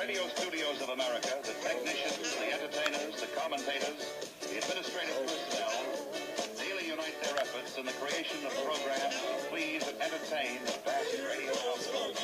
radio studios of America, the technicians, the entertainers, the commentators, the administrative personnel daily unite their efforts in the creation of programs to please and entertain the vast radio household.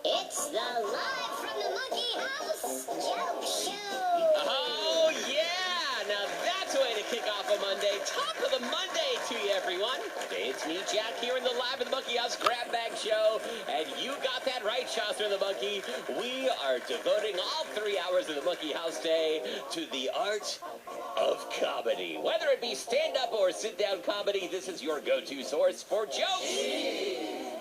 It's the Live from the Monkey House Joke Show. Oh, yeah! Now that's a way to kick off a Monday. Top of the Monday to you, everyone. It's me, Jack, here in the Live in the Monkey House Grab Bag Show. And you got that right, Shasta the Monkey. We are devoting all 3 hours of the Monkey House Day to the art of comedy. Whether it be stand-up or sit-down comedy, this is your go-to source for jokes.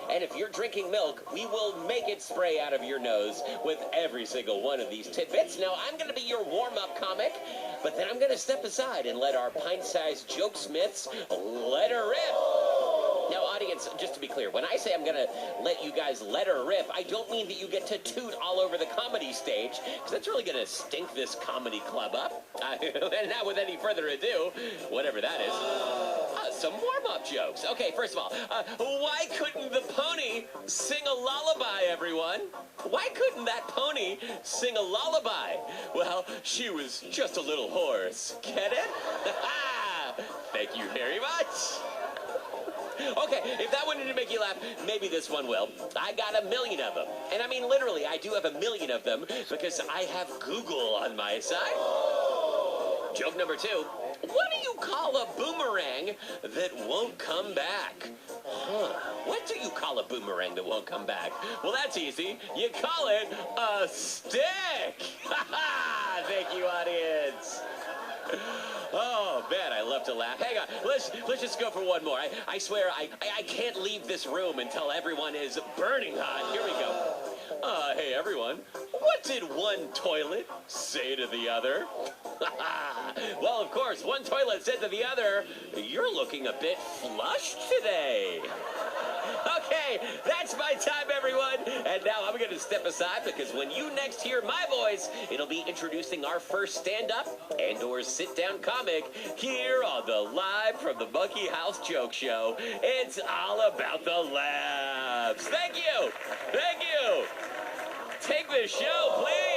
And if you're drinking milk, we will make it spray out of your nose with every single one of these tidbits. Now, I'm going to be your warm-up comic, but then I'm going to step aside and let our pint-sized jokesmiths let her rip. Now, audience, just to be clear, when I say I'm going to let you guys let her rip, I don't mean that you get to toot all over the comedy stage, because that's really going to stink this comedy club up. And now, with any further ado, whatever that is, some warm-up jokes. Okay, first of all, why couldn't the pony sing a lullaby, everyone? Why couldn't that pony sing a lullaby? Well, she was just a little hoarse. Get it? Thank you very much. Okay, if that one didn't make you laugh, maybe this one will. I got 1 million of them. And I mean, literally, I do have 1 million of them because I have Google on my side. Joke number 2. What do you call a boomerang that won't come back? What do you call a boomerang that won't come back? Well, that's easy. You call it a stick. Thank you, audience. Oh, man, I love to laugh. Hang on, let's just go for one more. I swear, I can't leave this room until everyone is burning hot. Here we go. Hey, everyone. What did one toilet say to the other? Well, of course, one toilet said to the other, "You're looking a bit flushed today." Okay, that's my time, everyone. And now I'm going to step aside because when you next hear my voice, it'll be introducing our first stand-up and or sit-down comic here on the Live from the Monkey House Joke Show. It's all about the laughs. Thank you. Thank you. Take the show, please.